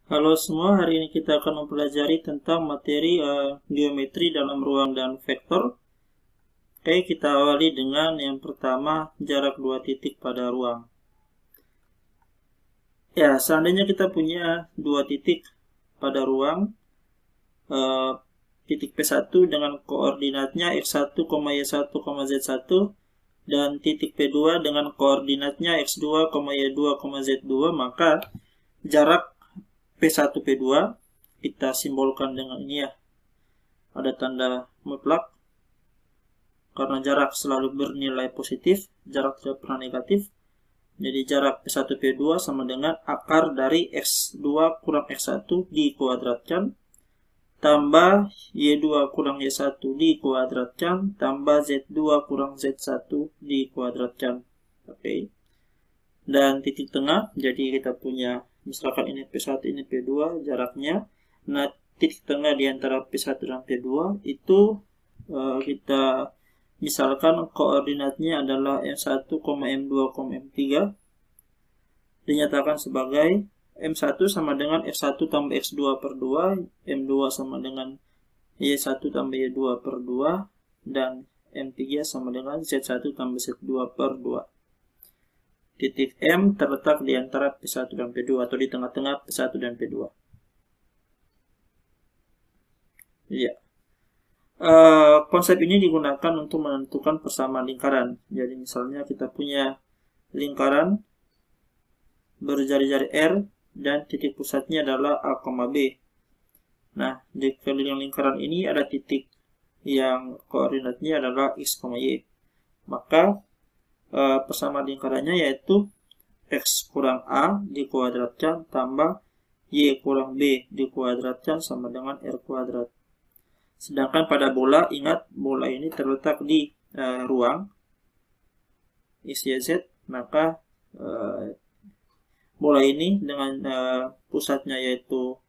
Halo semua, hari ini kita akan mempelajari tentang materi geometri dalam ruang dan vektor. Oke, kita awali dengan yang pertama, jarak dua titik pada ruang. Ya, seandainya kita punya dua titik pada ruang, titik P1 dengan koordinatnya x1, y1, z1, dan titik P2 dengan koordinatnya x2, y2, z2, maka jarak P1, P2 kita simbolkan dengan ini ya, ada tanda mutlak karena jarak selalu bernilai positif, jarak tidak pernah negatif. Jadi jarak P1 P2 sama dengan akar dari x2 kurang x1 dikuadratkan tambah y2 kurang y1 dikuadratkan tambah z2 kurang z1 dikuadratkan. Oke. Dan titik tengah, jadi kita punya misalkan ini P1 ini P2 jaraknya. Nah, titik tengah di antara P1 dan P2 itu kita misalkan koordinatnya adalah M1, M2, M3 dinyatakan sebagai M1 sama dengan X1 tambah X2 per 2, M2 sama dengan Y1 tambah Y2 per 2, dan M3 sama dengan Z1 tambah Z2 per 2. Titik M terletak di antara P1 dan P2 atau di tengah-tengah P1 dan P2. Ya. Konsep ini digunakan untuk menentukan persamaan lingkaran. Jadi misalnya kita punya lingkaran berjari-jari R dan titik pusatnya adalah A, B. Nah, di keliling lingkaran ini ada titik yang koordinatnya adalah X, Y. Maka persamaan lingkarannya yaitu X kurang A dikuadratkan tambah Y kurang B dikuadratkan sama dengan R kuadrat. Sedangkan pada bola, ingat bola ini terletak di ruang X, Y, Z, maka bola ini dengan pusatnya yaitu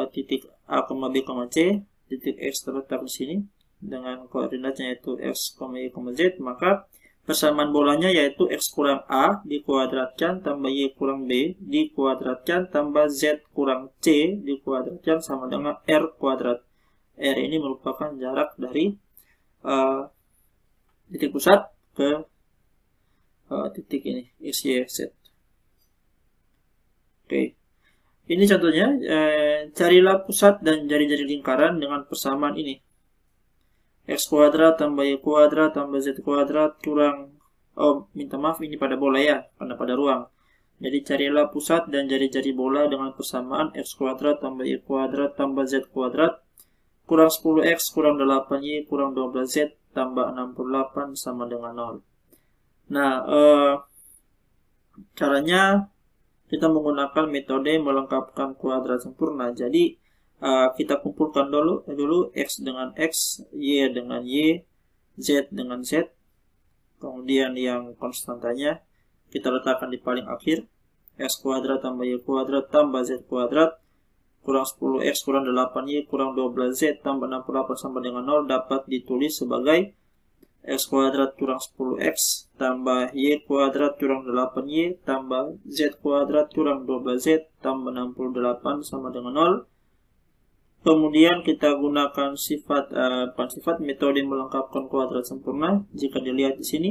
titik A, B, C, titik X terletak di sini dengan koordinatnya yaitu X, Y, Z, maka persamaan bolanya yaitu X kurang A dikuadratkan tambah Y kurang B dikuadratkan tambah Z kurang C dikuadratkan sama dengan R kuadrat. R ini merupakan jarak dari titik pusat ke titik ini, X, Y, Z. Oke. Ini contohnya, carilah pusat dan jari-jari lingkaran dengan persamaan ini. X kuadrat tambah Y kuadrat tambah Z kuadrat kurang, minta maaf ini pada bola ya, karena pada ruang. Jadi carilah pusat dan jari-jari bola dengan persamaan X kuadrat tambah Y kuadrat tambah Z kuadrat kurang 10X kurang 8Y kurang 12Z tambah 68 sama dengan 0. Nah, caranya kita menggunakan metode melengkapkan kuadrat sempurna. Jadi kita kumpulkan dulu X dengan X, Y dengan Y, Z dengan Z. Kemudian yang konstantanya kita letakkan di paling akhir. X kuadrat tambah Y kuadrat tambah Z kuadrat kurang 10X kurang 8Y kurang 12Z tambah 68 sama dengan 0 dapat ditulis sebagai X kuadrat kurang 10X tambah Y kuadrat kurang 8Y tambah Z kuadrat kurang 12Z tambah 68 sama dengan 0. Kemudian kita gunakan sifat metode melengkapkan kuadrat sempurna. Jika dilihat di sini,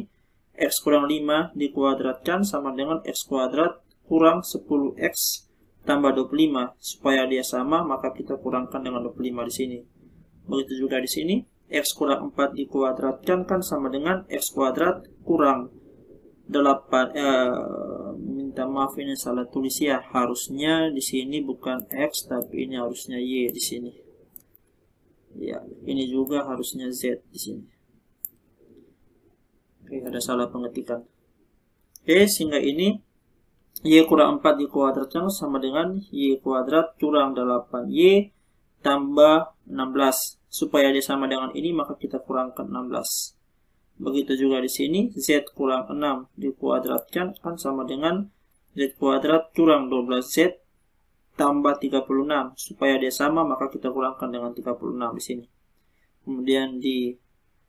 X kurang 5 dikuadratkan sama dengan X kuadrat kurang 10X tambah 25. Supaya dia sama, maka kita kurangkan dengan 25 di sini. Begitu juga di sini, X kurang 4 dikuadratkan kan sama dengan X kuadrat kurang 8. Minta maaf ini salah tulis ya. Harusnya di sini bukan X, tapi ini harusnya Y di sini. Ya, ini juga harusnya Z di sini. Oke, ada salah pengetikan. Oke, sehingga ini Y kurang 4 dikuadratkan sama dengan Y kuadrat kurang 8Y tambah 16. Supaya dia sama dengan ini, maka kita kurangkan 16. Begitu juga di sini, Z kurang 6 dikuadratkan kan sama dengan Z kuadrat kurang 12Z tambah 36. Supaya dia sama, maka kita kurangkan dengan 36 di sini. Kemudian di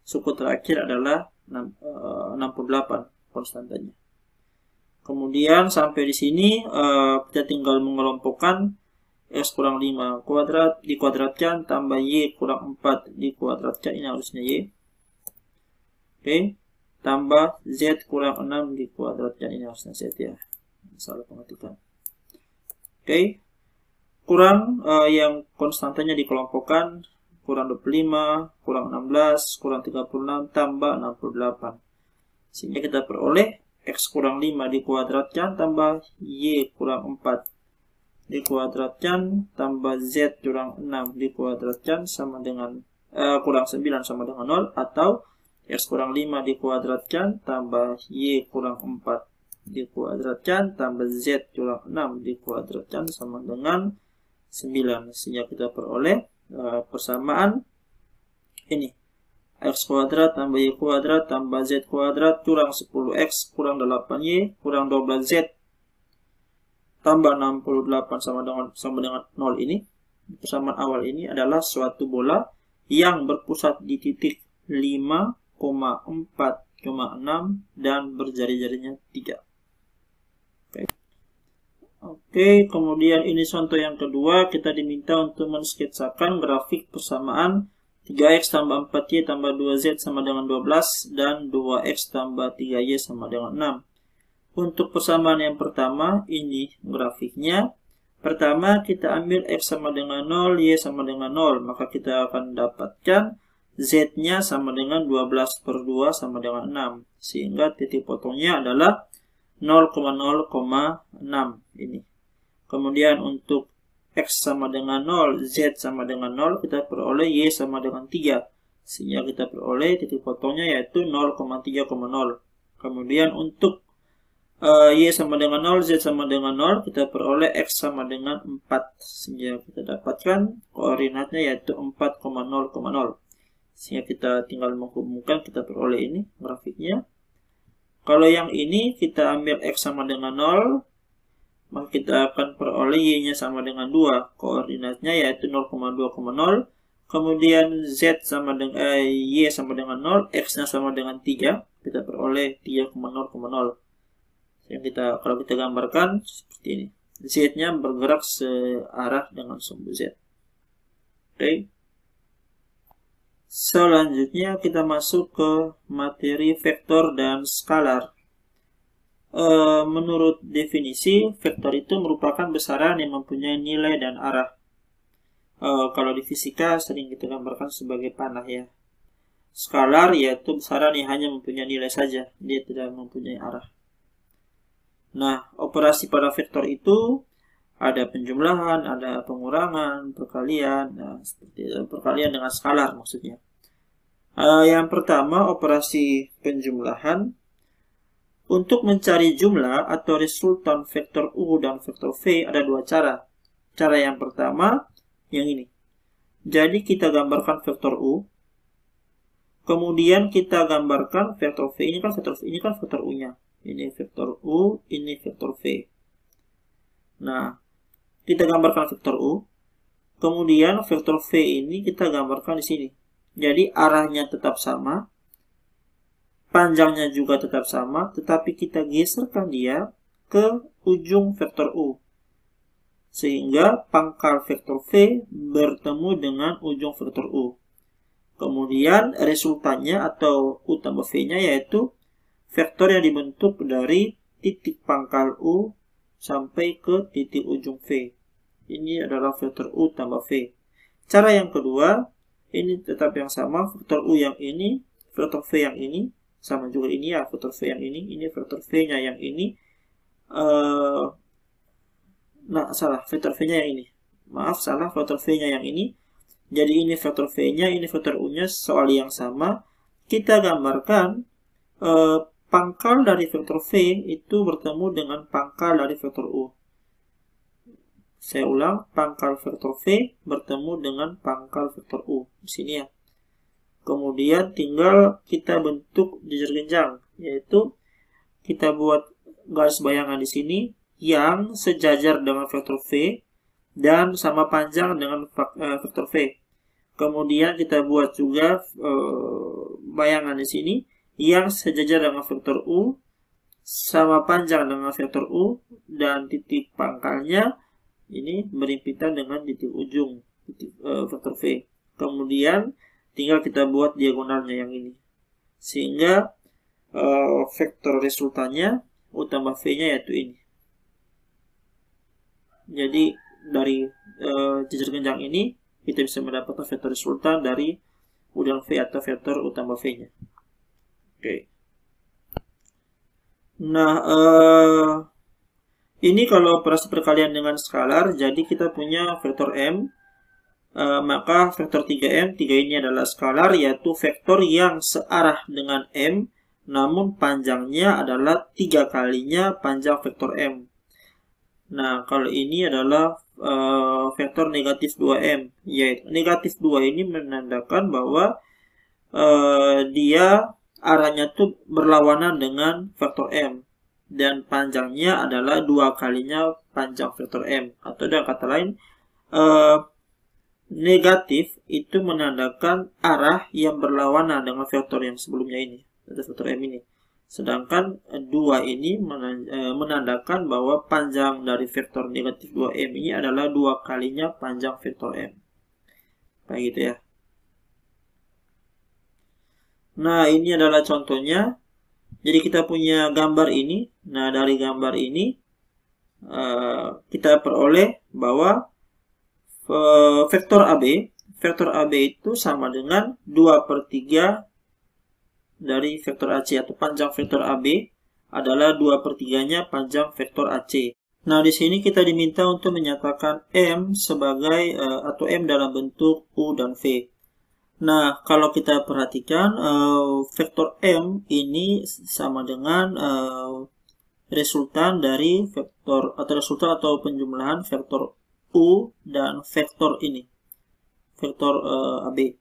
suku terakhir adalah 68 konstantanya. Kemudian sampai di sini kita tinggal mengelompokkan X kurang 5 kuadrat dikuadratkan tambah Y kurang 4 dikuadratkan, ini harusnya Y. Oke, tambah Z kurang 6 dikuadratkan, ini harusnya Z ya. Salah pengetikan. Oke, kurang yang konstantanya dikelompokkan, kurang 25, kurang 16, kurang 36, tambah 68. Sehingga kita peroleh X kurang 5 dikuadratkan tambah Y kurang 4 dikuadratkan tambah Z kurang 6 dikuadratkan sama dengan kurang 9 sama dengan 0, atau X kurang 5 dikuadratkan tambah Y kurang 4 dikuadratkan tambah Z kurang 6 dikuadratkan sama dengan 9. Sehingga kita peroleh persamaan ini, X kuadrat tambah Y kuadrat tambah Z kuadrat kurang 10X kurang 8Y kurang 12Z tambah 68 sama dengan 0 ini. Persamaan awal ini adalah suatu bola yang berpusat di titik 5,4,6 dan berjari-jarinya 3. Oke, kemudian ini contoh yang kedua, kita diminta untuk mensketsakan grafik persamaan 3X tambah 4Y tambah 2Z sama dengan 12 dan 2X tambah 3Y sama dengan 6. Untuk persamaan yang pertama, ini grafiknya. Pertama, kita ambil X sama dengan 0, Y sama dengan 0. Maka kita akan dapatkan Z-nya sama dengan 12 per 2 sama dengan 6. Sehingga titik potongnya adalah 0,0,6 ini. Kemudian untuk X sama dengan 0, Z sama dengan 0, kita peroleh Y sama dengan 3. Sehingga kita peroleh titik potongnya yaitu 0,3,0. Kemudian untuk Y sama dengan 0, Z sama dengan 0, kita peroleh X sama dengan 4. Sehingga kita dapatkan koordinatnya yaitu 4,0,0. Sehingga kita tinggal menghubungkan, kita peroleh ini grafiknya. Kalau yang ini kita ambil X sama dengan 0, maka kita akan peroleh Y-nya sama dengan 2. Koordinatnya yaitu 0,2,0. Kemudian Z sama dengan Y sama dengan 0, X-nya sama dengan 3. Kita peroleh 3,0,0. Yang kalau kita gambarkan seperti ini, Z-nya bergerak searah dengan sumbu Z. Oke. Selanjutnya kita masuk ke materi vektor dan skalar. Menurut definisi, vektor itu merupakan besaran yang mempunyai nilai dan arah. Kalau di fisika sering kita gambarkan sebagai panah ya. Skalar yaitu besaran yang hanya mempunyai nilai saja, dia tidak mempunyai arah. Nah, operasi pada vektor itu ada penjumlahan, ada pengurangan, perkalian, nah, seperti itu, perkalian dengan skalar maksudnya. Yang pertama, operasi penjumlahan. Untuk mencari jumlah atau resultan vektor U dan vektor V ada dua cara. Cara yang pertama, yang ini. Jadi kita gambarkan vektor U, kemudian kita gambarkan vektor V. Ini kan vektor U-nya. Ini vektor U, ini vektor V. Nah, kita gambarkan vektor U. Kemudian vektor V ini kita gambarkan di sini. Jadi arahnya tetap sama. Panjangnya juga tetap sama. Tetapi kita geserkan dia ke ujung vektor U. Sehingga pangkal vektor V bertemu dengan ujung vektor U. Kemudian resultannya atau U tambah V-nya yaitu vektor yang dibentuk dari titik pangkal U sampai ke titik ujung V. Ini adalah vektor U tambah V. Cara yang kedua, ini tetap yang sama, vektor U yang ini, vektor V yang ini, sama juga ini ya, vektor V yang ini vektor V-nya yang ini. Vektor V-nya yang ini. Maaf, salah, vektor V-nya yang ini. Jadi ini vektor V-nya, ini vektor U-nya, soal yang sama. Kita gambarkan pangkal dari vektor V itu bertemu dengan pangkal dari vektor U. Saya ulang, pangkal vektor V bertemu dengan pangkal vektor U. Di sini ya. Kemudian tinggal kita bentuk jejak jenjang, yaitu kita buat garis bayangan di sini yang sejajar dengan vektor V dan sama panjang dengan vektor V. Kemudian kita buat juga bayangan di sini yang sejajar dengan vektor U, sama panjang dengan vektor U, dan titik pangkalnya ini berhimpitan dengan titik ujung vektor V. Kemudian tinggal kita buat diagonalnya yang ini, sehingga vektor resultannya U tambah V-nya yaitu ini. Jadi dari jejer genjang ini kita bisa mendapatkan vektor resultan dari U dan V atau vektor U tambah V-nya. Oke. Nah, ini kalau operasi perkalian dengan skalar, jadi kita punya vektor M, maka vektor 3M, 3 ini adalah skalar, yaitu vektor yang searah dengan M, namun panjangnya adalah 3 kalinya panjang vektor M. Nah, kalau ini adalah vektor negatif 2M, yaitu negatif 2 ini menandakan bahwa dia arahnya tuh berlawanan dengan vektor M. Dan panjangnya adalah 2 kalinya panjang vektor M. Atau dengan kata lain, negatif itu menandakan arah yang berlawanan dengan vektor yang sebelumnya ini, atau vektor M ini. Sedangkan 2 ini menandakan bahwa panjang dari vektor negatif 2M ini adalah 2 kalinya panjang vektor M. Kayak gitu ya. Nah, ini adalah contohnya. Jadi kita punya gambar ini. Nah, dari gambar ini kita peroleh bahwa vektor AB itu sama dengan 2/3 dari vektor AC, atau panjang vektor AB adalah 2/3-nya panjang vektor AC. Nah, di sini kita diminta untuk menyatakan M sebagai atau M dalam bentuk U dan V. Nah, kalau kita perhatikan vektor M ini sama dengan resultan dari vektor atau resultan atau penjumlahan vektor U dan vektor ini, vektor AB.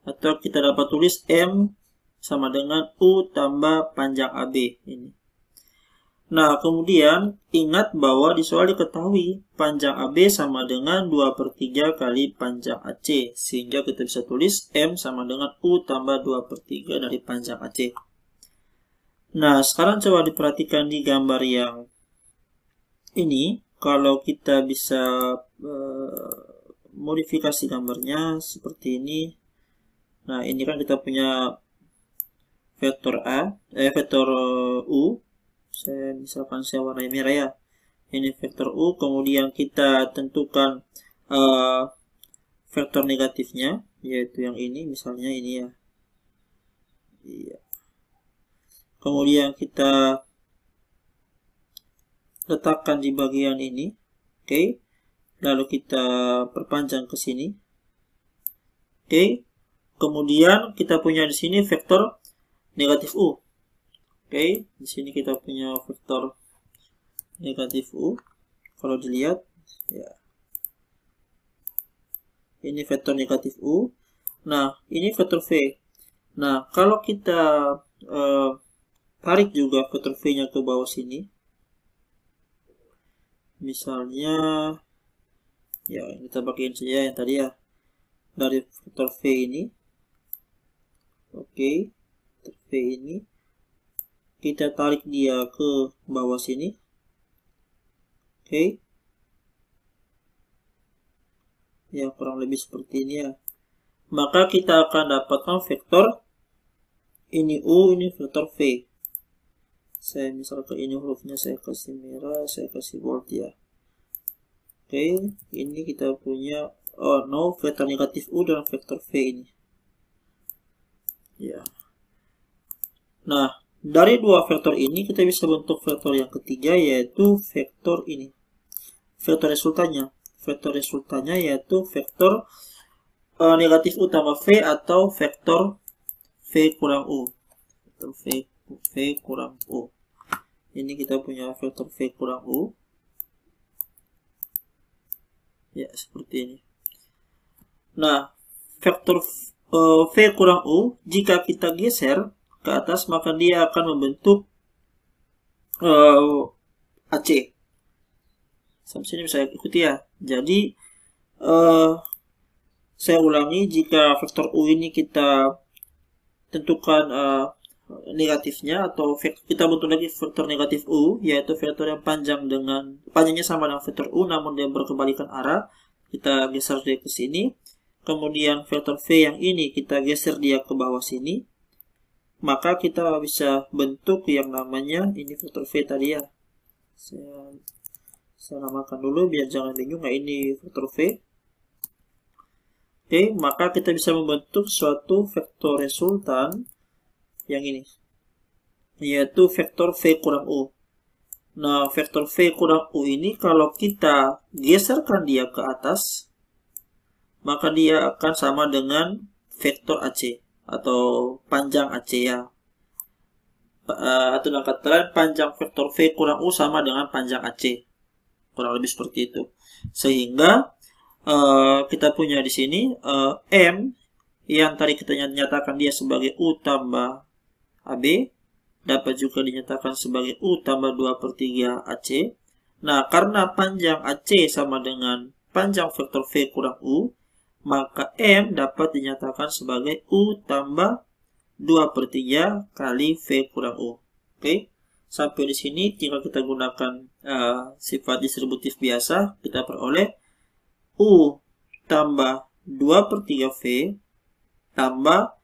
Atau kita dapat tulis M sama dengan U tambah panjang AB ini. Nah, kemudian ingat bahwa di soal diketahui panjang AB sama dengan 2/3 kali panjang AC. Sehingga kita bisa tulis M sama dengan U tambah 2/3 dari panjang AC. Nah, sekarang coba diperhatikan di gambar yang ini. Kalau kita bisa modifikasi gambarnya seperti ini. Nah, ini kan kita punya vektor vektor U. Misalkan saya warnai merah ya. Ini vektor U, kemudian kita tentukan vektor negatifnya, yaitu yang ini, misalnya ini ya. Iya. Kemudian kita letakkan di bagian ini. Oke. Lalu kita perpanjang ke sini. Oke. Kemudian kita punya di sini vektor negatif U. Oke, di sini kita punya vektor negatif U. Kalau dilihat, ya, ini vektor negatif U. Nah, ini vektor V. Nah, kalau kita tarik juga vektor V-nya ke bawah sini, misalnya, ya kita bagiin saja yang tadi ya, dari vektor V ini. Oke, vektor V ini. Kita tarik dia ke bawah sini. Oke. Ya, kurang lebih seperti ini ya. Maka kita akan dapatkan vektor ini U, ini vektor V. Saya misalkan ini hurufnya saya kasih merah, saya kasih bold ya. Oke, ini kita punya vektor negatif U dan vektor V ini. Ya. Nah, dari dua vektor ini kita bisa bentuk vektor yang ketiga, yaitu vektor ini. Vektor resultannya. Vektor resultannya yaitu vektor negatif U tambah V atau vektor V kurang U. Vektor V kurang U. Ini kita punya vektor V kurang U. Ya, seperti ini. Nah, vektor V kurang U, jika kita geser ke atas, maka dia akan membentuk AC. Sampai sini bisa ikuti ya. Jadi saya ulangi, jika vektor U ini kita tentukan negatifnya, atau kita bentuk lagi vektor negatif U, yaitu vektor yang panjangnya sama dengan vektor U namun dia berkebalikan arah. Kita geser dia ke sini. Kemudian vektor V yang ini kita geser dia ke bawah sini. Maka kita bisa bentuk yang namanya ini vektor V tadi ya. Saya namakan dulu biar jangan bingung. Nah, ini vektor V. Oke, maka kita bisa membentuk suatu vektor resultan yang ini, yaitu vektor V kurang U. Nah, vektor V kurang U ini kalau kita geserkan dia ke atas, maka dia akan sama dengan vektor AC atau panjang AC ya. Atau dengan kata lain, panjang vektor V kurang U sama dengan panjang AC. Kurang lebih seperti itu. Sehingga kita punya di sini M yang tadi kita nyatakan dia sebagai U tambah AB dapat juga dinyatakan sebagai U tambah 2/3 AC. Nah, karena panjang AC sama dengan panjang vektor V kurang U, maka M dapat dinyatakan sebagai U tambah 2/3 kali V kurang U. Oke, sampai di sini tinggal kita gunakan sifat distributif biasa, kita peroleh U tambah 2/3 V tambah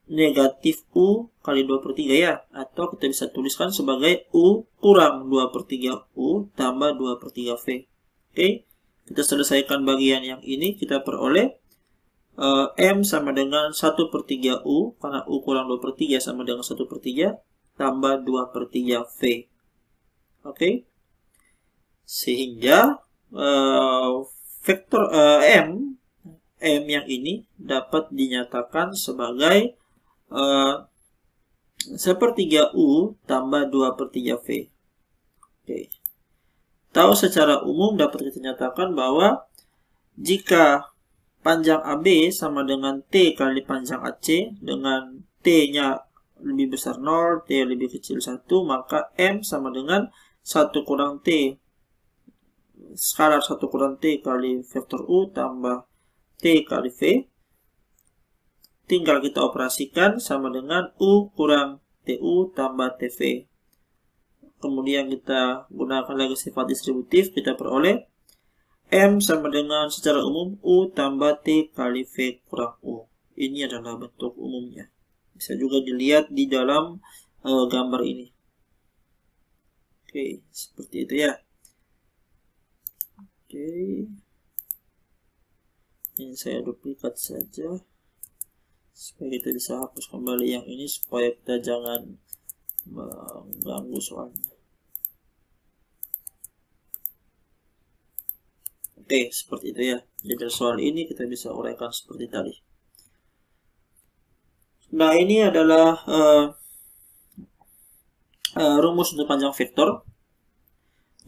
negatif U kali 2/3 ya. Atau kita bisa tuliskan sebagai U kurang 2/3 U tambah 2/3 V. Oke, kita selesaikan bagian yang ini. Kita peroleh M sama dengan 1/3 U, karena U kurang 2/3 sama dengan 1/3 tambah 2/3 V. Oke, sehingga vektor M yang ini dapat dinyatakan sebagai 1/3 U tambah 2/3 V. Oke. Tahu secara umum dapat kita nyatakan bahwa jika panjang AB sama dengan T kali panjang AC, dengan T-nya lebih besar 0, T lebih kecil 1, maka M sama dengan 1 kurang T skalar 1 kurang T kali vektor U tambah T kali V. Tinggal kita operasikan sama dengan U kurang TU tambah TV. Kemudian kita gunakan lagi sifat distributif, kita peroleh M sama dengan secara umum U tambah T kali V kurang U. Ini adalah bentuk umumnya. Bisa juga dilihat di dalam gambar ini. Oke, seperti itu ya. Oke, ini saya duplikat saja supaya kita bisa hapus kembali yang ini supaya kita jangan mengganggu soalnya. Oke, seperti itu ya. Jadi soal ini kita bisa uraikan seperti tadi. Nah, ini adalah rumus untuk panjang vektor.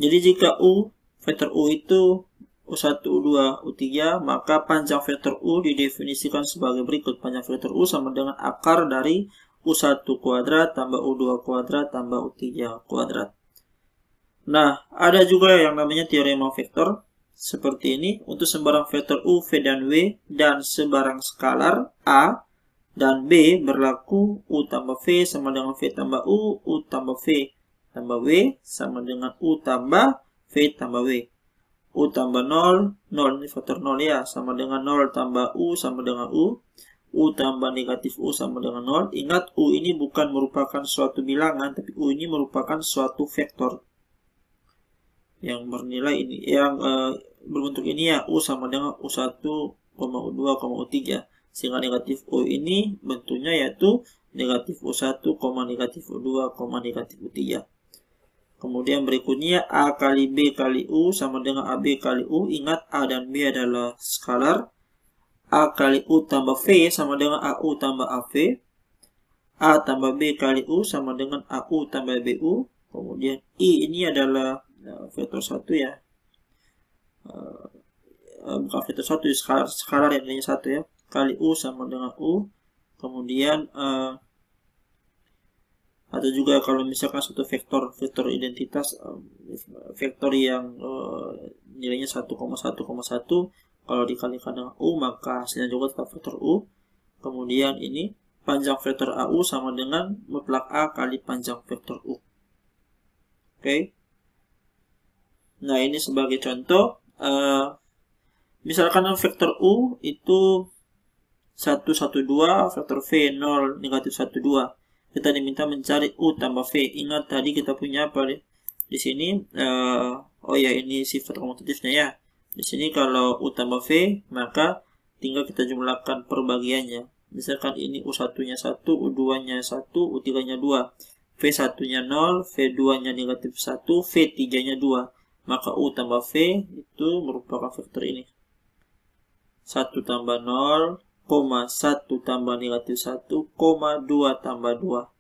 Jadi jika vektor U itu U1, U2, U3, maka panjang vektor U didefinisikan sebagai berikut. Panjang vektor U sama dengan akar dari U1 kuadrat tambah U2 kuadrat tambah U3 kuadrat. Nah, ada juga yang namanya teorema vektor. Seperti ini, untuk sembarang vektor U, V, dan W, dan sebarang skalar A dan B berlaku U tambah V sama dengan V tambah U tambah V tambah W sama dengan U tambah V tambah W. U tambah 0, 0 ini faktor 0 ya, sama dengan 0 tambah U sama dengan U tambah negatif U sama dengan 0. Ingat, U ini bukan merupakan suatu bilangan, tapi U ini merupakan suatu vektor yang bernilai ini, yang berbentuk ini ya, U sama dengan U1, U2, U3. Sehingga negatif U ini bentuknya yaitu negatif U1, negatif U2, negatif U3. Kemudian berikutnya A kali B kali U sama dengan AB kali U. Ingat, A dan B adalah skalar. A kali U tambah V sama dengan AU tambah AV. A tambah B kali U sama dengan AU tambah BU. Kemudian I ini adalah vektor 1 ya. Bukan vektor 1, skalar yang nilainya 1 ya. Kali U sama dengan U. Kemudian atau juga kalau misalkan suatu vektor identitas, vektor yang nilainya 1,1,1, kalau dikalikan dengan U maka hasilnya juga tetap vektor U. Kemudian ini panjang vektor AU sama dengan mutlak A kali panjang vektor U. Oke. Nah, ini sebagai contoh. Misalkan vektor U itu 112, vektor V 0, negatif 12. Kita diminta mencari U tambah V. Ingat tadi kita punya apa di sini? Oh ya, ini sifat komutatifnya ya. Di sini kalau U tambah V, maka tinggal kita jumlahkan perbagiannya. Misalkan ini U1-nya 1, U2-nya 1, U3-nya 2. V1-nya 0, V2-nya negatif 1, V3-nya 2. Maka U tambah V itu merupakan vektor ini. 1 tambah 0, 1 tambah negatif 1, 2 tambah 2.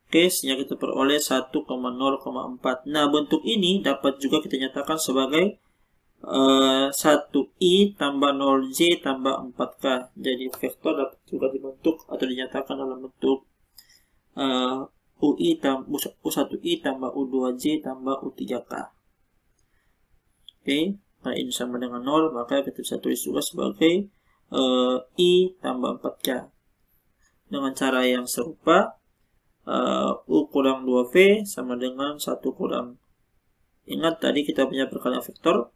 Oke, sehingga kita peroleh 1,0,4. Nah, bentuk ini dapat juga kita nyatakan sebagai 1i tambah 0j tambah 4k. Jadi vektor dapat juga dibentuk atau dinyatakan dalam bentuk U1i tambah U2j tambah U3k. Oke, nah ini sama dengan 0, maka kita bisa tulis juga sebagai i tambah 4k. Dengan cara yang serupa, U kurang 2V sama dengan 1 kurang. Ingat tadi kita punya perkalian vektor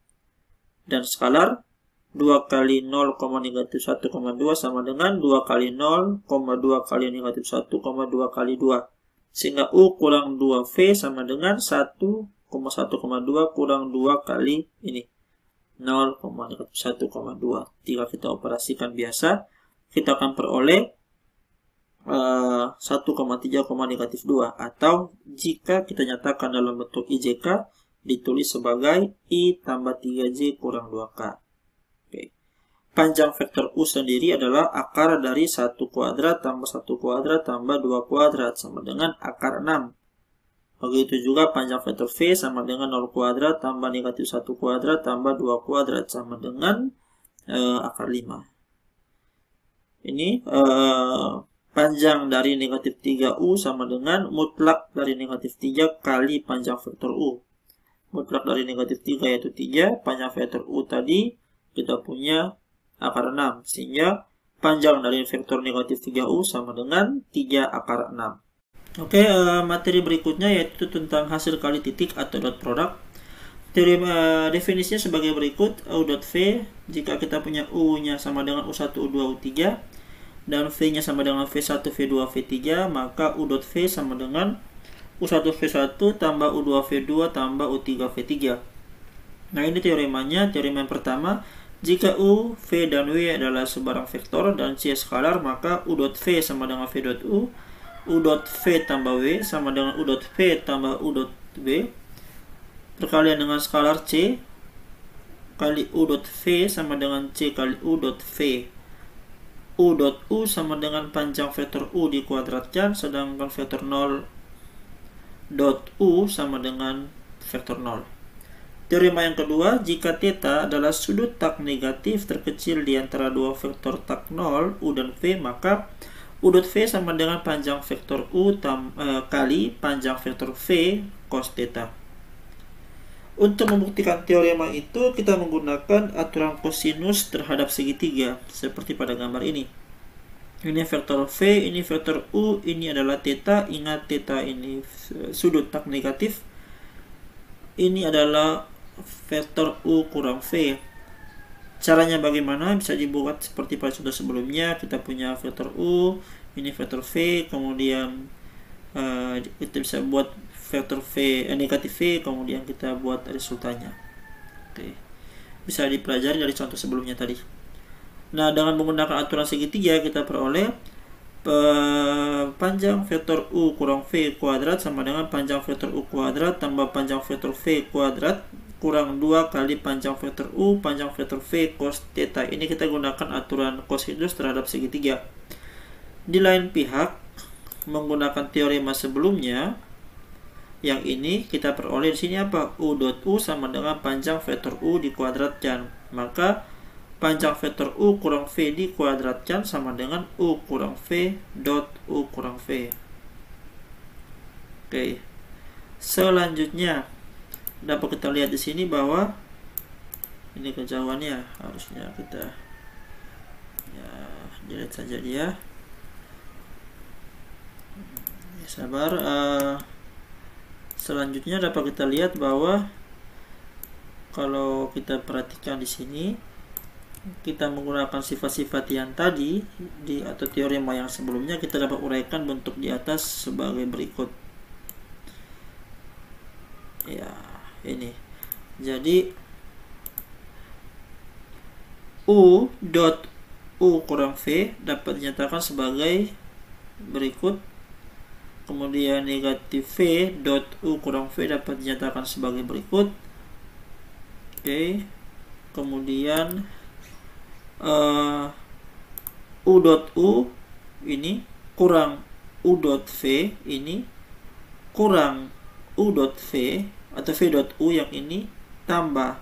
dan skalar. 2 kali 0, negatif 1,2 sama dengan 2 kali 0, 2 kali negatif 1, 2 kali 2. Sehingga U kurang 2V sama dengan 1,2 kurang 2 kali ini. 0, negatif 1,2. Jika kita operasikan biasa, kita akan peroleh 1,3, negatif 2. Atau jika kita nyatakan dalam bentuk IJK, ditulis sebagai I tambah 3J kurang 2K. Oke. Panjang vektor U sendiri adalah akar dari 1 kuadrat tambah 1 kuadrat tambah 2 kuadrat sama dengan akar 6. Begitu juga panjang vektor V sama dengan 0 kuadrat tambah negatif 1 kuadrat tambah 2 kuadrat sama dengan akar 5. Ini panjang dari negatif 3U sama dengan mutlak dari negatif 3 kali panjang vektor U. Mutlak dari negatif 3 yaitu 3, panjang vektor U tadi kita punya akar 6. Sehingga panjang dari vektor negatif 3U sama dengan 3 akar 6. Oke, materi berikutnya yaitu tentang hasil kali titik atau dot product. Teori definisinya sebagai berikut. U dot V, jika kita punya U-nya sama dengan U1, U2, U3 dan V-nya sama dengan V1, V2, V3, maka U dot V sama dengan U1, V1 tambah U2, V2 tambah U3, V3. Nah, ini teoremanya. Teorema yang pertama, jika U, V, dan W adalah sebarang vektor dan C skalar, maka U dot V sama dengan V dot U, U dot V tambah W sama dengan U dot V tambah U dot W, perkalian dengan skalar C kali U dot V sama dengan C kali U dot V. U dot U sama dengan panjang vektor U dikuadratkan, sedangkan vektor 0 dot U sama dengan vektor 0. Teorema yang kedua, jika θ adalah sudut tak negatif terkecil di antara dua vektor tak 0, U dan V, maka U dot V sama dengan panjang vektor U kali panjang vektor V cos θ. Untuk membuktikan teorema itu, kita menggunakan aturan kosinus terhadap segitiga, seperti pada gambar ini. Ini vektor V, ini vektor U, ini adalah θ. Ingat θ ini sudut tak negatif. Ini adalah vektor U kurang V. Caranya bagaimana? Bisa dibuat seperti pada contoh sebelumnya. Kita punya vektor U, ini vektor V, kemudian kita bisa buat vektor V negatif V, kemudian kita buat resultannya. Oke. Bisa dipelajari dari contoh sebelumnya tadi. Nah, dengan menggunakan aturan segitiga kita peroleh panjang vektor U kurang V kuadrat sama dengan panjang vektor U kuadrat tambah panjang vektor V kuadrat kurang 2 kali panjang vektor U panjang vektor V cos θ. Ini kita gunakan aturan kosinus terhadap segitiga. Di lain pihak, menggunakan teorema sebelumnya, yang ini kita peroleh di sini apa? U dot U sama dengan panjang vektor U dikuadratkan. Maka panjang vektor U kurang V dikuadratkan sama dengan U kurang V dot U kurang V. Oke. Selanjutnya dapat kita lihat di sini bahwa ini kejauhannya, harusnya kita delete saja dia. sabar. Selanjutnya dapat kita lihat bahwa kalau kita perhatikan di sini, kita menggunakan sifat-sifat yang tadi atau teorema yang sebelumnya, kita dapat uraikan bentuk di atas sebagai berikut. Ya, ini. Jadi U dot U kurang V dapat dinyatakan sebagai berikut. Kemudian negatif V dot U kurang V dapat dinyatakan sebagai berikut. Oke. Kemudian U dot U ini kurang U dot V ini kurang U dot V atau V dot U yang ini tambah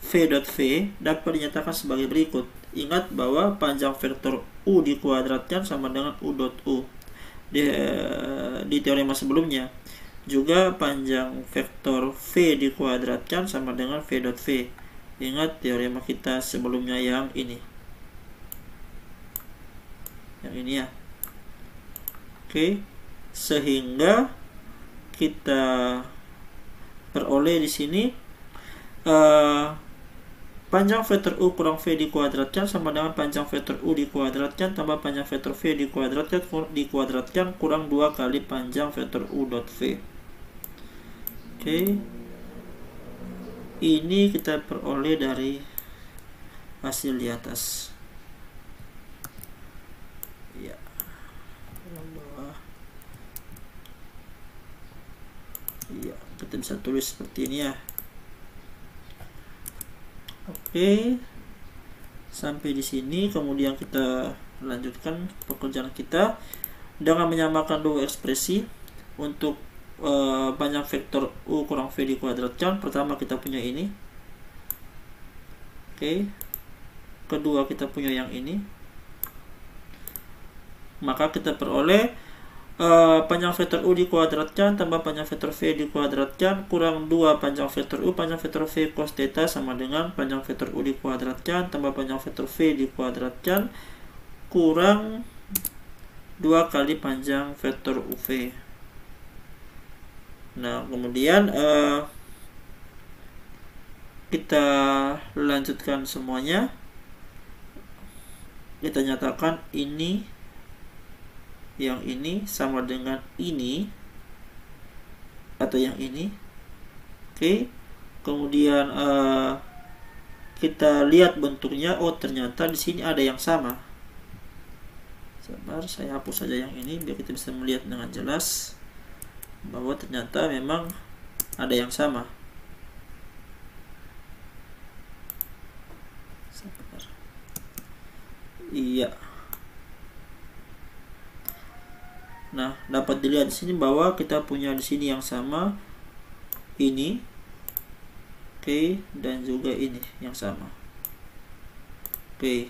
V dot V dapat dinyatakan sebagai berikut. Ingat bahwa panjang vektor U dikuadratkan sama dengan U dot U di teorema sebelumnya. Juga panjang vektor V dikuadratkan sama dengan V dot V. Ingat teorema kita sebelumnya yang ini. Yang ini ya. Oke. Sehingga kita peroleh di sini panjang vektor U kurang V dikuadratkan sama dengan panjang vektor U dikuadratkan tambah panjang vektor V dikuadratkan kurang 2 kali panjang vektor U dot V. Oke. Ini kita peroleh dari hasil di atas. Ya. Ya, kita bisa tulis seperti ini ya. Oke. Sampai di sini, kemudian kita lanjutkan pekerjaan kita dengan menyamakan dua ekspresi untuk panjang vektor U kurang V dikuadratkan. Pertama kita punya ini. Oke. Kedua kita punya yang ini. Maka kita peroleh panjang vektor U dikuadratkan tambah panjang vektor V dikuadratkan kurang 2 panjang vektor U panjang vektor V cos theta sama dengan panjang vektor U dikuadratkan tambah panjang vektor V dikuadratkan kurang 2 kali panjang vektor UV. Nah, kemudian kita lanjutkan semuanya. Kita nyatakan ini yang ini sama dengan ini atau yang ini. Oke. Kemudian kita lihat bentuknya. Oh, ternyata di sini ada yang sama. Sabar, saya hapus saja yang ini biar kita bisa melihat dengan jelas bahwa ternyata memang ada yang sama. Sabar. Iya. Nah, dapat dilihat di sini bahwa kita punya di sini yang sama ini. Oke, dan juga ini yang sama. Oke.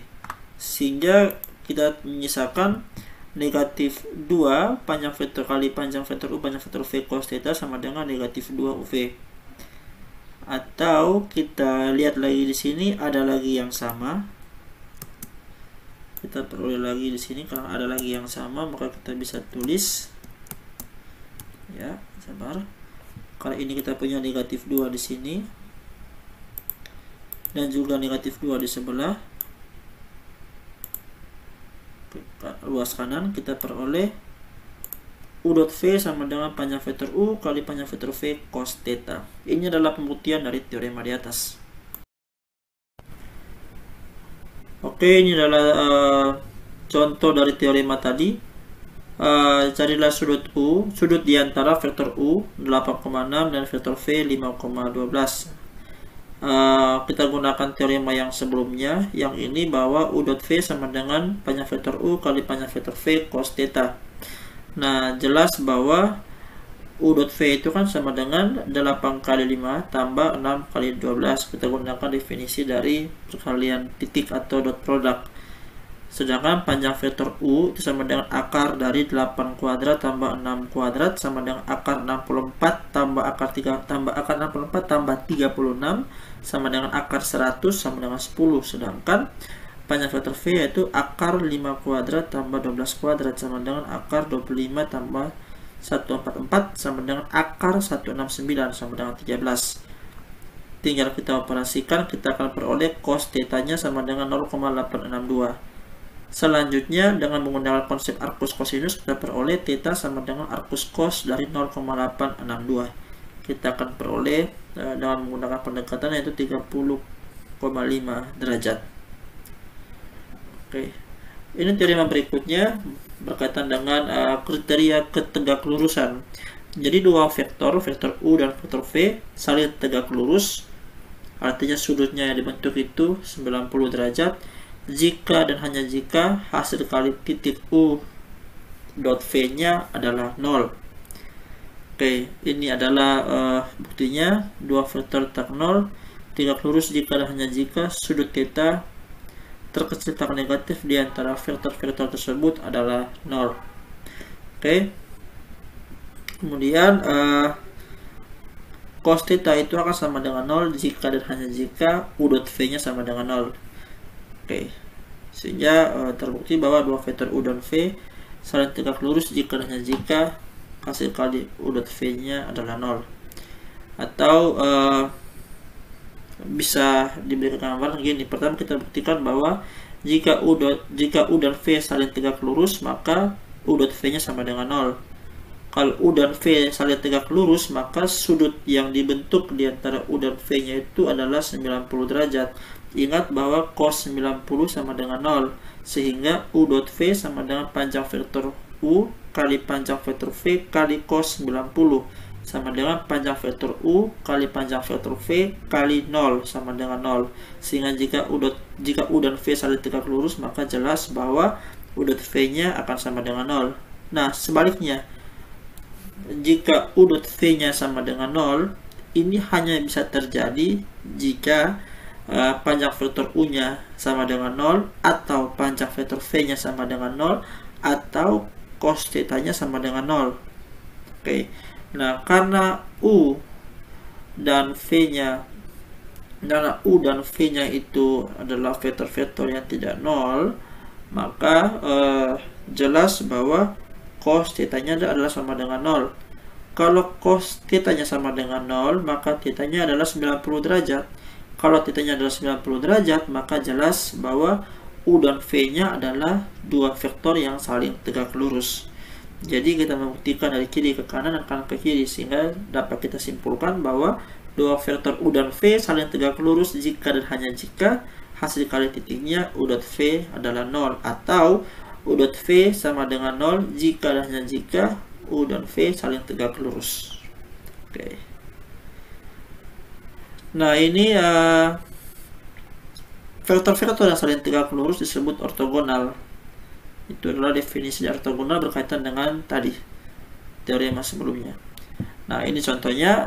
Sehingga kita menyisakan negatif 2 panjang vektor kali panjang vektor U panjang vektor V cos theta sama dengan negatif 2 UV. Atau kita lihat lagi di sini ada lagi yang sama. Kita peroleh lagi di sini karena ada lagi yang sama, maka kita bisa tulis ya, sabar. Kalau ini kita punya negatif 2 di sini dan juga negatif 2 di sebelah luas kanan, kita peroleh U dot V sama dengan panjang vektor U kali panjang vektor V cos theta. Ini adalah pembuktian dari teorema di atas. Oke, ini adalah contoh dari teorema tadi. Carilah sudut U, sudut di antara vektor U 8,6 dan vektor V 5,12. Kita gunakan teorema yang sebelumnya, yang ini bahwa U dot V sama dengan panjang vektor U kali panjang vektor V cos theta. Nah, jelas bahwa U dot V itu kan sama dengan 8 kali 5 tambah 6 kali 12. Kita gunakan definisi dari perkalian titik atau dot product. Sedangkan panjang vektor U itu sama dengan akar dari 8 kuadrat tambah 6 kuadrat sama dengan akar 64 tambah akar 3 tambah akar 64 tambah 36 sama dengan akar 100 sama dengan 10. Sedangkan panjang vektor V yaitu akar 5 kuadrat tambah 12 kuadrat sama dengan akar 25 tambah 144 sama dengan akar 169 sama dengan 13. Tinggal kita operasikan, kita akan peroleh cos θ-nya sama dengan 0,862. Selanjutnya dengan menggunakan konsep arcus cosinus, kita peroleh θ sama dengan arcus cos dari 0,862. Kita akan peroleh dengan menggunakan pendekatan yaitu 30,5 derajat. Oke. Ini teorema berikutnya berkaitan dengan kriteria ketegak lurusan. Jadi dua vektor U dan vektor V saling tegak lurus, artinya sudutnya yang dibentuk itu 90 derajat jika dan hanya jika hasil kali titik U dot V-nya adalah 0. Oke, ini adalah buktinya. Dua vektor tak 0 tegak lurus jika dan hanya jika sudut θ terkecil tak negatif di antara vektor-vektor tersebut adalah 0. Oke. Kemudian cos θ itu akan sama dengan 0 jika dan hanya jika U dot V-nya sama dengan 0. Oke. Sehingga terbukti bahwa dua vektor U dan V saling tegak lurus jika dan hanya jika hasil kali U dot V-nya adalah 0. Atau bisa diberikan gambaran gini. Pertama kita buktikan bahwa jika U dan V saling tegak lurus, maka U dot V-nya sama dengan 0. Kalau U dan V saling tegak lurus, maka sudut yang dibentuk di antara U dan V-nya itu adalah 90 derajat. Ingat bahwa cos 90 sama dengan 0, sehingga U dot V sama dengan panjang vektor U kali panjang vektor V kali cos 90 sama dengan panjang vektor U kali panjang vektor V kali 0 sama dengan 0. Sehingga jika U dan V saling tegak lurus, maka jelas bahwa U dot V-nya akan sama dengan 0. Nah, sebaliknya, jika U dot V-nya sama dengan 0, ini hanya bisa terjadi jika panjang vektor U-nya sama dengan 0, atau panjang vektor V-nya sama dengan 0, atau cos θ-nya sama dengan 0. Oke. Nah, karena U dan V-nya itu adalah vektor-vektor yang tidak 0, maka jelas bahwa cos θ-nya adalah sama dengan 0. Kalau cos θ-nya sama dengan 0, maka θ-nya adalah 90 derajat. Kalau θ-nya adalah 90 derajat, maka jelas bahwa U dan V-nya adalah dua vektor yang saling tegak lurus. Jadi kita membuktikan dari kiri ke kanan dan kanan ke kiri, sehingga dapat kita simpulkan bahwa dua vektor U dan V saling tegak lurus jika dan hanya jika hasil kali titiknya U dot V adalah 0, atau U dot V sama dengan 0 jika dan hanya jika U dan V saling tegak lurus. Oke. Nah, ini vektor-vektor yang saling tegak lurus disebut ortogonal. Itu adalah definisi ortogonal berkaitan dengan tadi teorema sebelumnya. Nah, ini contohnya.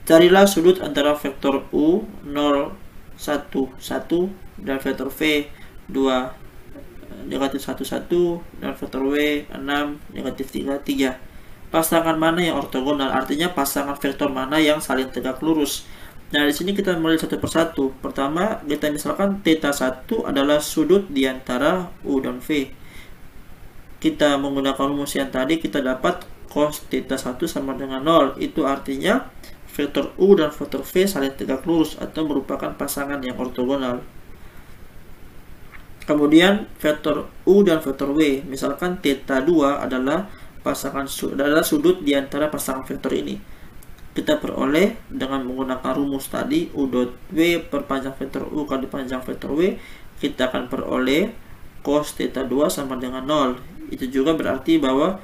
Carilah sudut antara vektor U 0, 1, 1 dan vektor V 2, negatif 1, 1 dan vektor W 6, negatif 3, 3. Pasangan mana yang ortogonal? Artinya pasangan vektor mana yang saling tegak lurus. Nah, di sini kita mulai satu persatu. Pertama, kita misalkan θ1 adalah sudut di antara U dan V. Kita menggunakan rumus yang tadi, kita dapat cos θ1 sama dengan 0. Itu artinya vektor U dan vektor V saling tegak lurus atau merupakan pasangan yang ortogonal. Kemudian vektor U dan vektor W, misalkan θ2 adalah sudut di antara pasangan vektor ini. Kita peroleh dengan menggunakan rumus tadi U dot W per panjang vektor U kali panjang vektor W, kita akan peroleh cos θ2 sama dengan 0. Itu juga berarti bahwa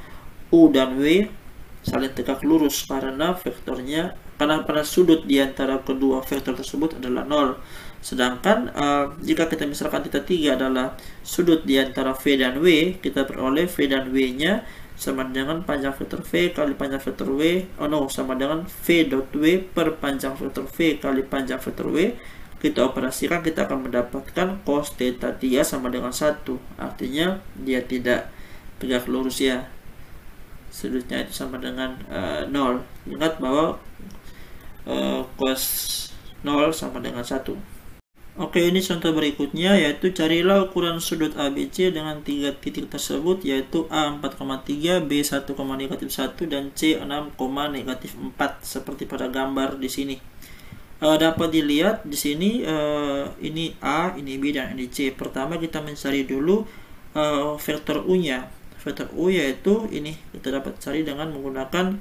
U dan W saling tegak lurus karena pada sudut di antara kedua vektor tersebut adalah 0. Sedangkan jika kita misalkan θ3 adalah sudut di antara V dan W, kita peroleh V dan W-nya sama dengan panjang vektor V kali panjang vektor W, sama dengan V dot W per panjang vektor V kali panjang vektor W. Kita operasikan, kita akan mendapatkan cos θ3 sama dengan 1. Artinya dia tidak tegak lurus ya. Sudutnya itu sama dengan 0. Ingat bahwa cos 0 sama dengan 1. Oke, ini contoh berikutnya, yaitu carilah ukuran sudut ABC dengan 3 titik tersebut, yaitu A 4,3, B 1,-1, dan C 6,-4, seperti pada gambar di sini. Dapat dilihat di sini, ini A, ini B, dan ini C. Pertama kita mencari dulu vektor U-nya. Vektor U yaitu ini, kita dapat cari dengan menggunakan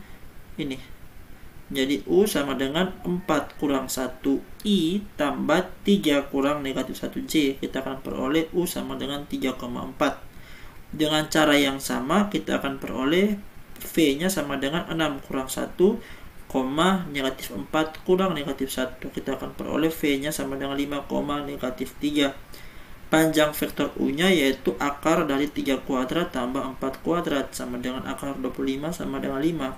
ini. Jadi U sama dengan 4 kurang 1 I tambah 3 kurang -1 J. Kita akan peroleh U sama dengan 3,4. Dengan cara yang sama kita akan peroleh V-nya sama dengan 6 kurang 1, -4 kurang -1. Kita akan peroleh V-nya sama dengan 5, -3. Panjang vektor U-nya yaitu akar dari 3 kuadrat tambah 4 kuadrat sama dengan akar 25 sama dengan 5.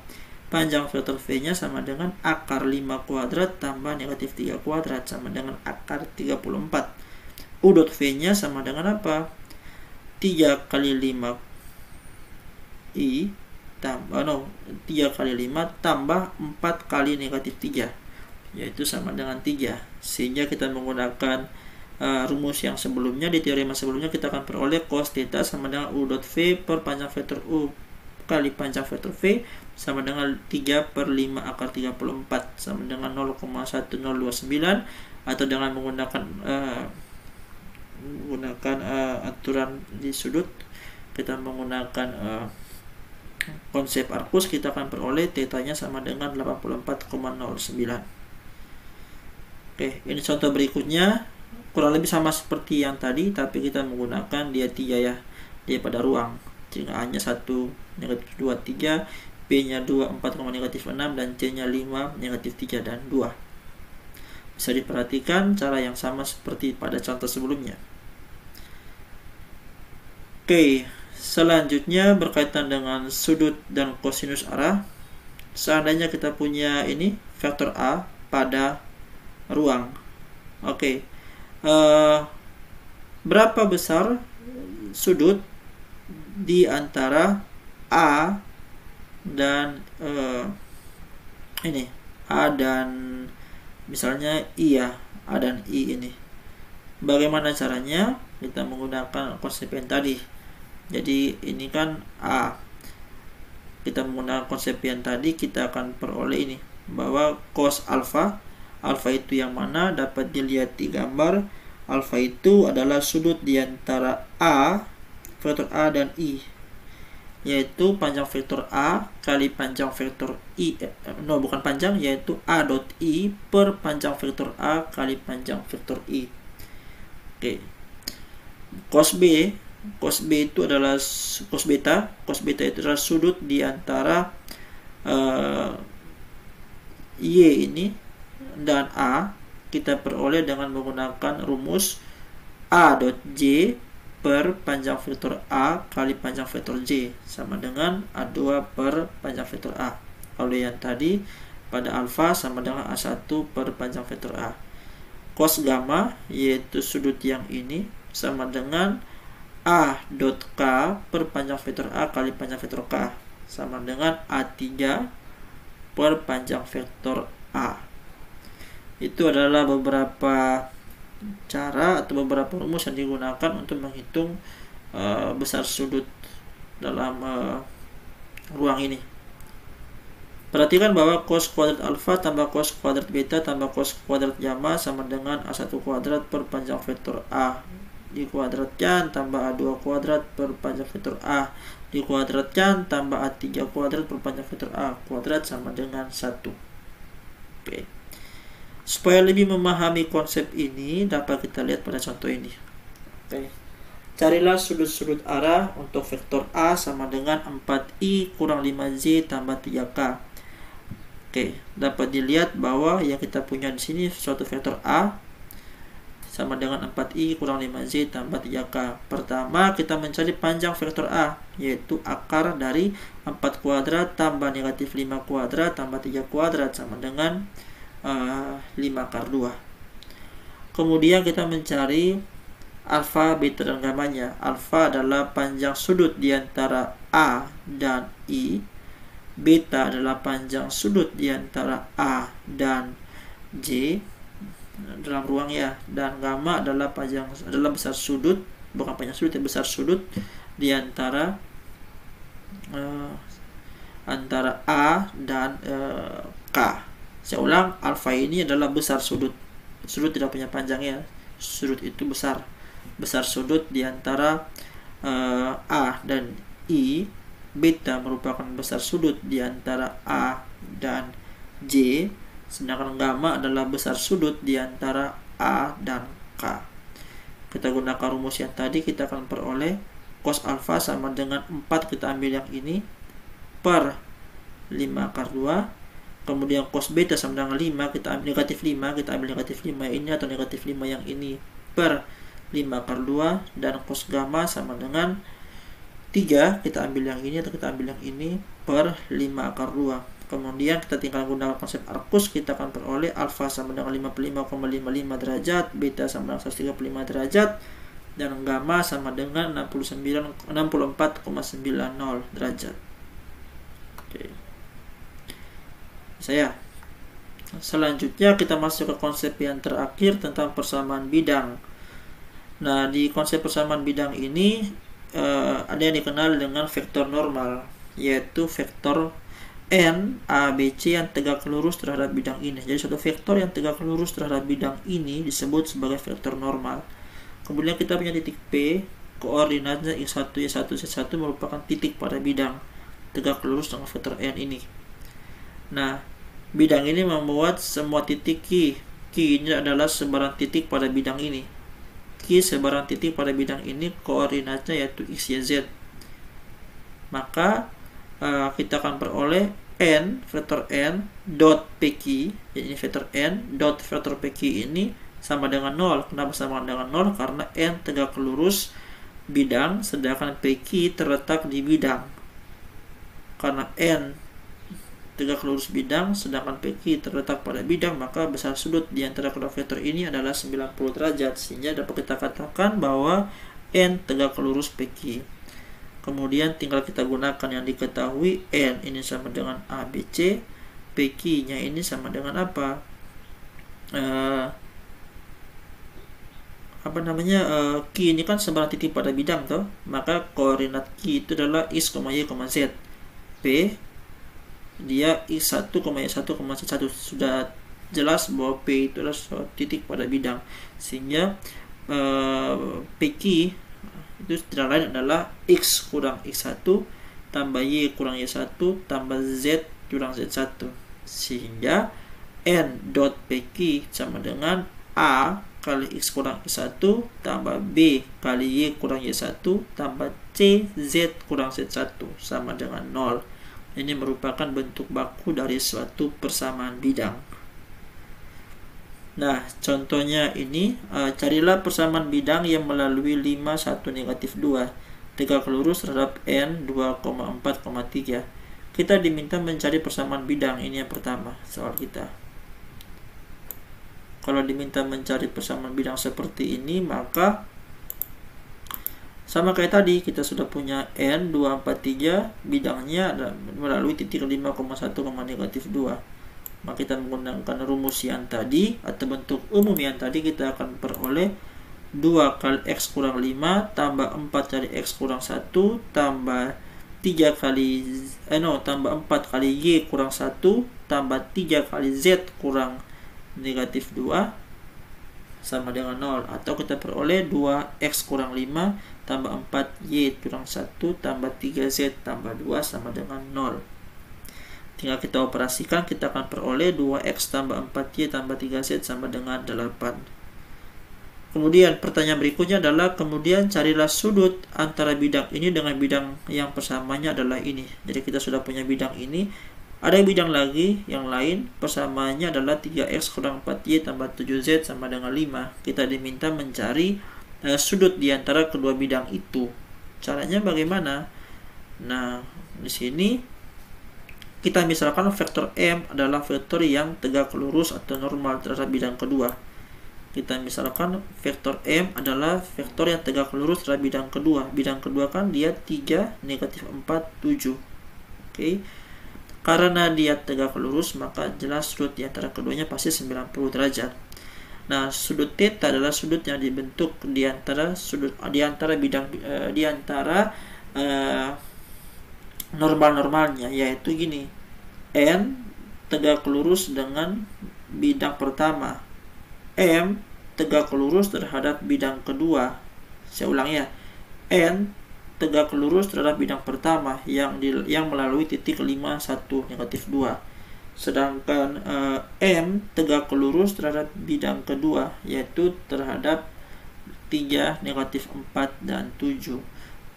Panjang vektor V-nya sama dengan akar 5 kuadrat tambah -3 kuadrat sama dengan akar 34. U dot V-nya sama dengan apa? 3 kali 5 I tambah 3 kali 5 tambah 4 kali -3, yaitu sama dengan 3. Sehingga kita menggunakan rumus yang sebelumnya, di teorema sebelumnya, kita akan peroleh cos theta sama dengan U dot V per panjang vektor U kali panjang vektor V sama dengan 3 per 5 akar 34 sama dengan 0,1029, atau dengan menggunakan aturan di sudut, kita menggunakan konsep Arcus, kita akan peroleh tetanya sama dengan 84,09. Oke, ini contoh berikutnya kurang lebih sama seperti yang tadi, tapi kita menggunakan dia 3 ya, dia pada ruang. Sehingga A-nya 1, -2, 3, B-nya 2, 4,-6, dan C-nya 5, -3 dan 2. Bisa diperhatikan cara yang sama seperti pada contoh sebelumnya. Oke, selanjutnya berkaitan dengan sudut dan kosinus arah. Seandainya kita punya ini vektor A pada ruang. Oke, berapa besar sudut di antara A dan ini A dan misalnya I ya, A dan I ini. Bagaimana caranya? Kita menggunakan konsep yang tadi. Jadi ini kan A. Kita menggunakan konsep yang tadi, kita akan peroleh ini bahwa cos alfa, alfa itu yang mana dapat dilihat di gambar. Alfa itu adalah sudut di antara A, vektor A dan I, yaitu panjang vektor A kali panjang vektor I, bukan panjang, yaitu A dot I per panjang vektor A kali panjang vektor I. Oke, cos B itu adalah cos beta itu adalah sudut di antara Y ini dan A. Kita peroleh dengan menggunakan rumus A dot J per panjang vektor A kali panjang vektor J sama dengan A2 per panjang vektor A. Kalau yang tadi pada alfa sama dengan A1 per panjang vektor A. Cos gamma yaitu sudut yang ini sama dengan A dot K per panjang vektor A kali panjang vektor K sama dengan A3 per panjang vektor A. Itu adalah beberapa cara atau beberapa rumus yang digunakan untuk menghitung besar sudut dalam ruang ini. Perhatikan bahwa cos kuadrat alfa tambah cos kuadrat beta tambah cos kuadrat gamma sama dengan A1 kuadrat per panjang vektor A dikuadratkan tambah A2 kuadrat per panjang vektor A dikuadratkan tambah A3 kuadrat per panjang vektor A kuadrat sama dengan 1. Oke. Supaya lebih memahami konsep ini, dapat kita lihat pada contoh ini. Oke. Carilah sudut-sudut arah untuk vektor A sama dengan 4I kurang 5J tambah 3K. Oke, dapat dilihat bahwa yang kita punya di sini suatu vektor A sama dengan 4I kurang 5J tambah 3K. Pertama, kita mencari panjang vektor A, yaitu akar dari 4 kuadrat tambah negatif 5 kuadrat tambah 3 kuadrat sama dengan 5 akar 2. Kemudian kita mencari alfa, beta, dan gamanya. Alfa adalah panjang sudut di antara A dan I. Beta adalah panjang sudut di antara A dan J. dalam ruang ya, dan gamma adalah besar sudut, bukan panjang sudut ya, besar sudut di antara A dan K. Saya ulang, alfa ini adalah besar sudut. Sudut tidak punya panjang ya, sudut itu besar sudut di antara A dan I. Beta merupakan besar sudut di antara A dan J, sedangkan gamma adalah besar sudut di antara A dan K. Kita gunakan rumus yang tadi, kita akan peroleh cos alfa sama dengan 4, kita ambil yang ini, per 5 akar 2. Kemudian cos beta sama dengan 5, kita ambil negatif 5, kita ambil negatif 5 yang ini atau negatif 5 yang ini, per 5 akar 2. Dan cos gamma sama dengan 3, kita ambil yang ini atau kita ambil yang ini, per 5 akar 2. Kemudian kita tinggal gunakan konsep arcus, kita akan peroleh alfa sama dengan 55,55 derajat, beta sama dengan 135 derajat, dan gamma sama dengan 64,90 derajat. Oke. Selanjutnya kita masuk ke konsep yang terakhir tentang persamaan bidang. Nah, di konsep persamaan bidang ini ada yang dikenal dengan vektor normal, yaitu vektor N, A, B, C yang tegak lurus terhadap bidang ini. Jadi suatu vektor yang tegak lurus terhadap bidang ini disebut sebagai vektor normal. Kemudian kita punya titik P, koordinatnya X1, Y1, Z1 merupakan titik pada bidang tegak lurus dengan vektor N ini. Nah, bidang ini membuat semua titik Q. Q ini adalah sebaran titik pada bidang ini. Q sebaran titik pada bidang ini, koordinatnya yaitu X, Y, Z. Maka kita akan peroleh N, vektor N dot PQ. Jadi vektor N dot vektor PQ ini sama dengan 0. Kenapa sama dengan 0? Karena N tegak lurus bidang, sedangkan PQ terletak di bidang. Karena N tegak lurus bidang, sedangkan PQ terletak pada bidang, maka besar sudut di antara kedua vektor ini adalah 90 derajat. Sehingga dapat kita katakan bahwa N tegak lurus PQ. Kemudian tinggal kita gunakan yang diketahui, N ini sama dengan ABC, PQ-nya ini sama dengan apa? Q ini kan sebaran titik pada bidang toh, maka koordinat Q itu adalah X, Y, Z. P dia X1, Y1, Z1. Sudah jelas bahwa P itu adalah titik pada bidang, sehingga PQ itu tidak lain adalah X kurang X1 tambah Y kurang Y1 tambah Z kurang Z1, sehingga N dot PQ sama dengan A kali X kurang X1 tambah B kali Y kurang Y1 tambah C Z kurang Z1 sama dengan 0. Ini merupakan bentuk baku dari suatu persamaan bidang. Nah, contohnya ini, carilah persamaan bidang yang melalui 5, 1, negatif 2 tegak lurus terhadap N 2,4,3. Kita diminta mencari persamaan bidang. Ini yang pertama soal kita. Kalau diminta mencari persamaan bidang seperti ini, maka sama kayak tadi, kita sudah punya N 243, bidangnya melalui titik 5,1, negatif 2. Maka kita menggunakan rumus yang tadi atau bentuk umum yang tadi, kita akan peroleh 2 kali X kurang 5 tambah 4 kali X kurang 1 tambah 4 kali Y kurang 1 tambah 3 kali Z kurang negatif 2 sama dengan 0. Atau kita peroleh 2X kurang 5 tambah 4Y kurang 1 tambah 3Z tambah 2 sama dengan 0. Tinggal kita operasikan, kita akan peroleh 2X tambah 4Y tambah 3Z sama dengan 8. Kemudian pertanyaan berikutnya adalah, kemudian carilah sudut antara bidang ini dengan bidang yang persamaannya adalah ini. Jadi kita sudah punya bidang ini, ada bidang lagi yang lain, persamaannya adalah 3X kurang 4Y tambah 7Z sama dengan 5. Kita diminta mencari sudut di antara kedua bidang itu. Caranya bagaimana? Nah, di sini kita misalkan vektor M adalah vektor yang tegak lurus atau normal terhadap bidang kedua. Kita misalkan vektor M adalah vektor yang tegak lurus terhadap bidang kedua. Bidang kedua kan dia 3, negatif 4, 7. Oke. Karena dia tegak lurus, maka jelas sudut di antara keduanya pasti 90 derajat. Nah, sudut theta adalah sudut yang dibentuk di antara normal-normalnya, yaitu gini. N tegak lurus dengan bidang pertama, M tegak lurus terhadap bidang kedua. Saya ulang ya. N tegak lurus terhadap bidang pertama yang melalui titik 5, 1, negatif 2. Sedangkan M tegak lurus terhadap bidang kedua, yaitu terhadap 3, negatif 4, dan 7.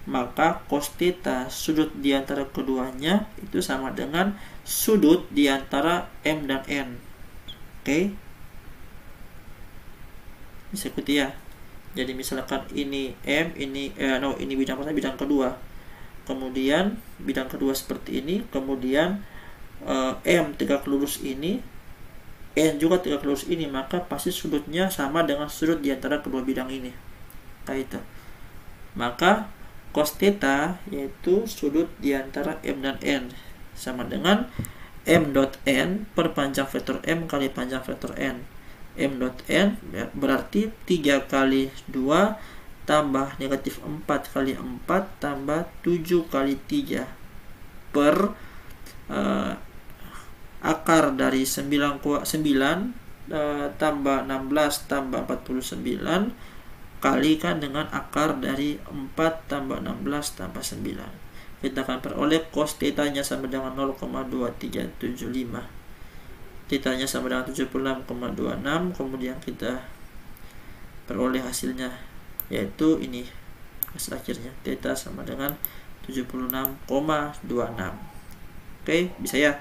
Maka cos theta, sudut di antara keduanya, itu sama dengan sudut di antara M dan N. Oke? Bisa ikuti ya. Jadi misalkan ini M, ini bidang pertama, bidang kedua. Kemudian bidang kedua seperti ini, kemudian M tegak lurus ini, N juga tegak lurus ini, maka pasti sudutnya sama dengan sudut di antara kedua bidang ini. Kayak itu. Maka cos theta yaitu sudut di antara M dan N sama dengan M dot N per panjang vektor M kali panjang vektor N. M dot N berarti 3 kali 2 tambah negatif 4 kali 4 tambah 7 kali 3 per akar dari 9 tambah 16 tambah 49 kalikan dengan akar dari 4 tambah 16 tambah 9. Kita akan peroleh cos theta nya sama dengan 0,2375. Theta nya sama dengan 76,26. Kemudian kita peroleh hasilnya, yaitu ini hasil akhirnya, theta sama dengan 76,26. Oke, bisa ya.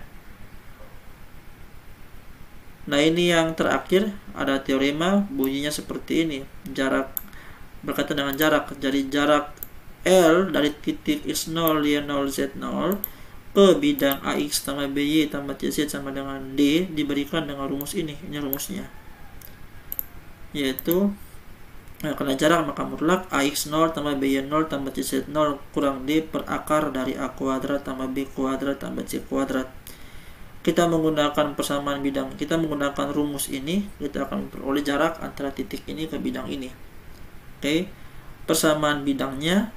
Nah, ini yang terakhir ada teorema, bunyinya seperti ini. Jarak berkaitan dengan jarak. Jadi jarak L dari titik X0, Y0, Z0 ke bidang AX tambah BY tambah TZ sama dengan D diberikan dengan rumus ini. Ini rumusnya. Yaitu karena jarak maka mutlak AX0 tambah BY0 tambah TZ0 kurang D per akar dari A kuadrat tambah B kuadrat tambah C kuadrat. Kita menggunakan persamaan bidang, kita menggunakan rumus ini, kita akan memperoleh jarak antara titik ini ke bidang ini. Oke, persamaan bidangnya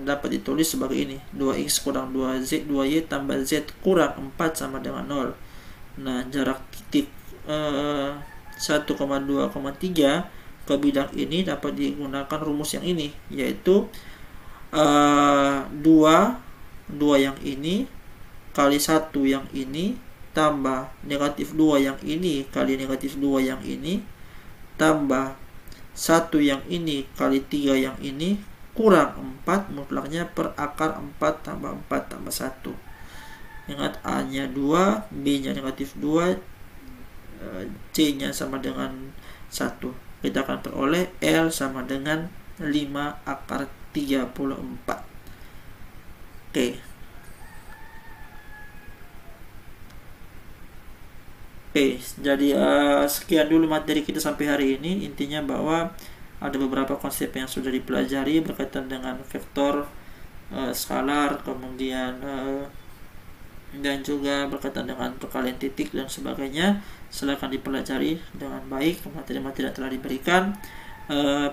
dapat ditulis sebagai ini: 2x kurang 2y tambah z kurang 4 sama dengan 0. Nah, jarak titik 1,2,3 ke bidang ini dapat digunakan rumus yang ini, yaitu 2 yang ini kali 1 yang ini tambah negatif 2 yang ini kali negatif 2 yang ini tambah 1 yang ini kali 3 yang ini kurang 4 mutlaknya per akar 4 tambah 4 tambah 1. Ingat, A nya 2, B nya negatif 2, C nya sama dengan 1. Kita akan peroleh L sama dengan 5 akar 34. Oke, jadi sekian dulu materi kita sampai hari ini. Intinya bahwa ada beberapa konsep yang sudah dipelajari berkaitan dengan vektor, skalar, kemudian dan juga berkaitan dengan perkalian titik dan sebagainya. Silakan dipelajari dengan baik materi-materi yang telah diberikan.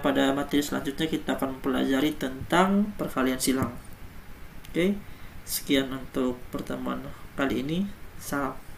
Pada materi selanjutnya kita akan mempelajari tentang perkalian silang. Oke, sekian untuk pertemuan kali ini. Salam.